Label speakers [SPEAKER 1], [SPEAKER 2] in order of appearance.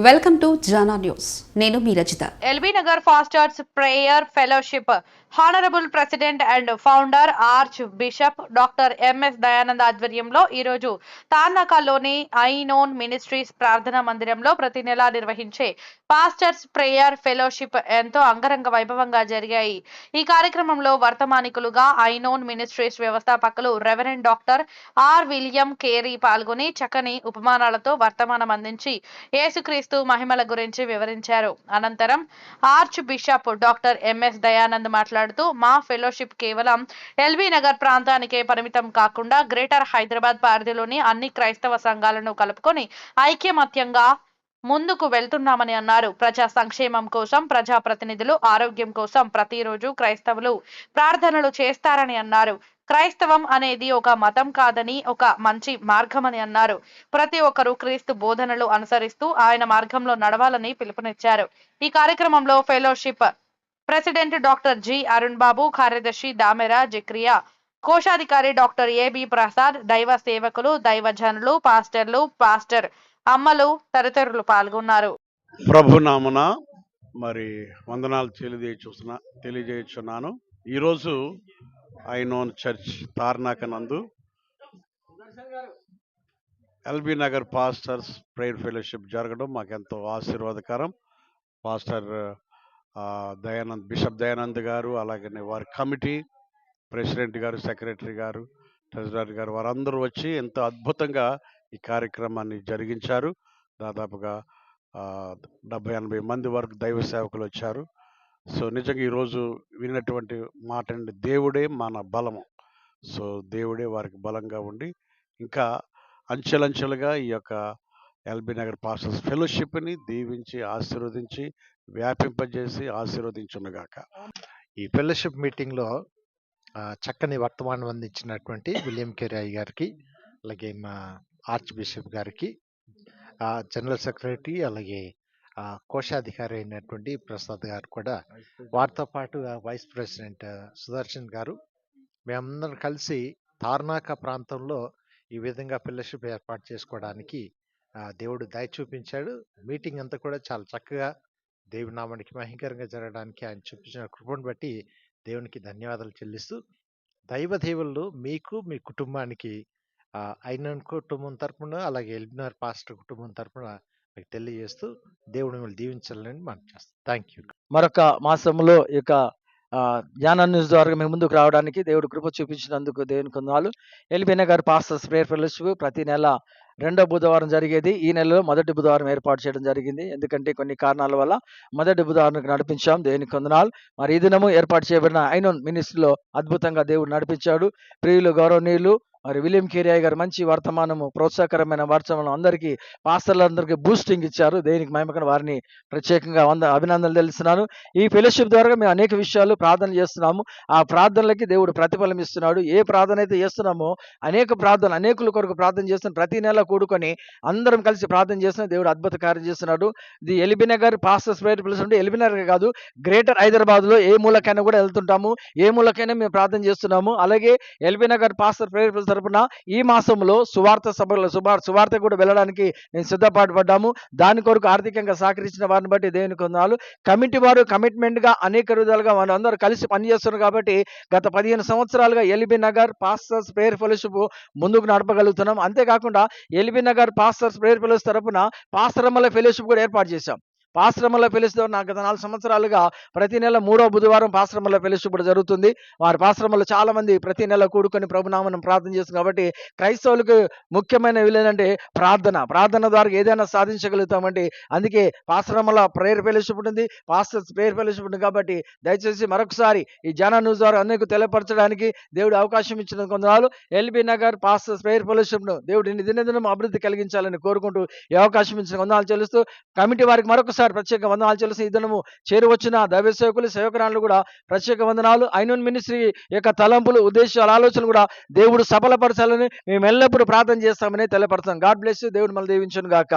[SPEAKER 1] Welcome to Jana news. నేను మీ Rachitha.
[SPEAKER 2] L B Nagar pastors prayer fellowship honourable president and founder arch bishop doctor M S Dayanand ఆధ్వర్యంలో ఈరోజు తార్నాకలోని ఐనోన్ ministries ప్రార్థనా మందిరంలో ప్రతి నెలా నిర్వహించే పాస్టర్స్ ప్రేయర్ ఫెలోషిప్ ఎంతో అంగరంగ వైభవంగా జరిగాయి. ఈ కార్యక్రమంలో వర్తమానికులుగా ఐనోన్ మినిస్ట్రీస్ వ్యవస్థాపకులు reverend doctor R William Carey పాల్గొని చక్కని ఉపమానాలతో వర్తమానం అందించి యేసుక్రీస్తు మహిమల గురించి వివరించారు. అనంతరం arch bishop doctor M S Dayanand మాట్లాడుతూ మా ఫెలోషిప్ కేవలం ఎల్బీ నగర్ ప్రాంతానికే పరిమితం కాకుండా గ్రేటర్ హైదరాబాద్ పరిధిలోని అన్ని క్రైస్తవ సంఘాలను కలుపుకొని ఐక్యమత్యంగా ముందుకు వెళ్తున్నామని అన్నారు. ప్రజా సంక్షేమం కోసం, ప్రజా ప్రతినిధులు ఆరోగ్యం కోసం ప్రతిరోజు క్రైస్తవులు ప్రార్థనలు చేస్తారని అన్నారు. క్రైస్తవం అనేది ఒక మతం కాదని, ఒక మంచి మార్గం అని అన్నారు. ప్రతి ఒక్కరూ క్రీస్తు బోధనలు అనుసరిస్తూ ఆయన మార్గంలో నడవాలని పిలుపునిచ్చారు. ఈ కార్యక్రమంలో fellowship president doctor G Arun Babu, కార్యదర్శి దామెరా జక్రియా, కోశాధికారి డాక్టర్ ఏబి ప్రసాద్, దైవ సేవకులు, దైవజనులు, పాస్టర్లు, పాస్టర్ అమ్మలు తదితరులు పాల్గొన్నారు.
[SPEAKER 3] ప్రభునామన మరి వందనాలు తెలియజేస్తున్నాను. ఈరోజు ఐనోన్ చర్చ్ తార్నాక నందు LB Nagar pastors prayer fellowship జరగడం మాకెంతో ఆశీర్వాదకరం. పాస్టర్ దయానంద్, బిషప్ దయానంద్ గారు, అలాగనే వారి కమిటీ ప్రెసిడెంట్ గారు, సెక్రటరీ గారు, ట్రెజరర్ గారు వారందరూ వచ్చి ఎంతో అద్భుతంగా ఈ కార్యక్రమాన్ని జరిగించారు. దాదాపుగా 70-80 మంది వరకు దైవ సేవకులు వచ్చారు. సో నిజంగా ఈరోజు విన్నటువంటి మాట అండి, దేవుడే మన బలము. సో దేవుడే వారికి బలంగా ఉండి ఇంకా అంచెలంచెలుగా ఈ యొక్క ఎల్బీ నగర్ పాస్టర్స్ ఫెలోషిప్ని దీవించి ఆశీర్వదించి వ్యాపింపజేసి ఆశీర్వదించునుగాక.
[SPEAKER 4] ఈ ఫెలోషిప్ మీటింగ్లో చక్కని వర్తమానం అందించినటువంటి విలియం కేరీ గారికి, అలాగే మా ఆర్చ్ బిషప్ గారికి, జనరల్ సెక్రటరీ, అలాగే కోశాధికారి అయినటువంటి ప్రసాద్ గారు కూడా, వారితో పాటు వైస్ ప్రెసిడెంట్ సుదర్శన్ గారు, మేమందరం కలిసి తార్నాక ప్రాంతంలో ఈ విధంగా ఫెలోషిప్ ఏర్పాటు చేసుకోవడానికి దేవుడు దయ చూపించాడు. మీటింగ్ అంతా కూడా చాలా చక్కగా దేవుని నామానికి మహిమకరంగా జరగడానికి ఆయన చూపించిన కృపను బట్టి దేవునికి ధన్యవాదాలు చెల్లిస్తూ, దైవ దేవుళ్ళు మీకు, మీ కుటుంబానికి ఐనోన్ కుటుంబం తరపున, అలాగే ఎల్బీ నగర్ పాస్టర్ కుటుంబం తరపున మీకు తెలియజేస్తూ దేవుడు మిమ్మల్ని దీవించాలని మనం చేస్తాం. Thank you.
[SPEAKER 5] మరొక మాసంలో ఈ యొక్క జ్ఞాన న్యూస్ ద్వారా మేము ముందుకు రావడానికి దేవుడు కృప చూపించినందుకు దేవునికి వందనాలు. LB Nagar pastors prayer fellowship ప్రతి నెల 2వ బుధవారం జరిగేది. ఈ నెలలో మొదటి బుధవారం ఏర్పాటు చేయడం జరిగింది. ఎందుకంటే కొన్ని కారణాల వల్ల మొదటి బుధవారం నడిపించాం. దేవునికి వందనాలు. మరి ఈ దినము ఏర్పాటు చేయబడిన ఐనోన్ మినిస్ట్రీలో అద్భుతంగా దేవుడు నడిపించాడు. ప్రియులు, గౌరవనీయులు మరి విలియం కేరీ గారు మంచి వర్తమానము, ప్రోత్సాహకరమైన వర్తమానం అందరికీ, పాస్టర్లందరికీ బూస్టింగ్ ఇచ్చారు. దేనికి మహిమకరం వారిని ప్రత్యేకంగా అభినందనలు తెలుస్తున్నాను. ఈ ఫెలోషిప్ ద్వారా మేము అనేక విషయాలు ప్రార్థన చేస్తున్నాము. ఆ ప్రార్థనలకి దేవుడు ప్రతిఫలం ఇస్తున్నాడు. ఏ ప్రార్థన అయితే చేస్తున్నామో అనేకుల కొరకు ప్రార్థన చేస్తున్నాం. ప్రతి నెల కూడుకొని అందరం కలిసి ప్రార్థన చేస్తున్నాం. దేవుడు అద్భుత కార్యం చేస్తున్నాడు. ఇది LB Nagar pastors prayer fellowship LB Nagar కాదు, గ్రేటర్ హైదరాబాద్లో ఏ మూలకైనా కూడా వెళ్తుంటాము. ఏ మూలకైనా మేము ప్రార్థన చేస్తున్నాము. అలాగే LB Nagar pastor prayer fellowship తరపున ఈ మాసంలో సువార్త కూడా వెళ్ళడానికి నేను సిద్ధపాటుపడ్డాము. దాని కొరకు ఆర్థికంగా సహకరించిన వారిని బట్టి దేవునికి వందనాలు. కమిటీ వారు కమిట్మెంట్గా అనేక విధాలుగా మనం అందరూ కలిసి పనిచేస్తున్నారు కాబట్టి గత 15 సంవత్సరాలుగా LB Nagar pastors prayer fellowship ముందుకు నడపగలుగుతున్నాం. అంతేకాకుండా LB Nagar pastors prayer fellowship తరపున పాస్టరమ్మల ఫెలోషిప్ కూడా ఏర్పాటు చేశాం. పాస్టరమ్మల ఫెలోషిప్ నాకు గత 4 సంవత్సరాలుగా ప్రతి నెల 3వ బుధవారం పాస్టరమ్మల ఫెలోషిప్ కూడా జరుగుతుంది. వారి పాస్టరమ్మలు చాలా మంది ప్రతి నెల కూడుకొని ప్రభునామం ప్రార్థన చేస్తుంది. కాబట్టి క్రైస్తవులకు ముఖ్యమైన ఏంటంటే ప్రార్థన ద్వారా ఏదైనా సాధించగలుగుతామంటే అందుకే పాస్టరమ్మల ప్రేయర్ ఫెలోషిప్ ఉంటుంది, పాస్టర్స్ ప్రేయర్ ఫెలోషిప్ ఉంటుంది. కాబట్టి దయచేసి మరొకసారి ఈ జానా న్యూస్ ద్వారా అందరికీ తెలియపరచడానికి దేవుడు అవకాశం ఇచ్చిన కొందరు ఎల్బీ నగర్ పాస్టర్స్ ప్రేయర్ ఫెలోషిప్ను దేవుడు దినదినం అభివృద్ధి కలిగించాలని కోరుకుంటూ ఈ అవకాశం ఇచ్చిన వందనాలు చెల్లిస్తూ, కమిటీ వారికి మరొకసారి ప్రత్యేక వందనాలు చెల్లిస్తూ, ఈ దినము చేరువచ్చిన దైవ సేవకులు, సేవకురాలు కూడా ప్రత్యేక వందనాలు. ఐనోన్ మినిస్ట్రీ యొక్క తలంపులు, ఉద్దేశాలు, ఆలోచనలు కూడా దేవుడు సఫలపరచాలని మేము ఎల్లప్పుడూ ప్రార్థన చేస్తామని తెలియపరుస్తాం. God bless you. దేవుడు మళ్ళీ దీవించును గాక.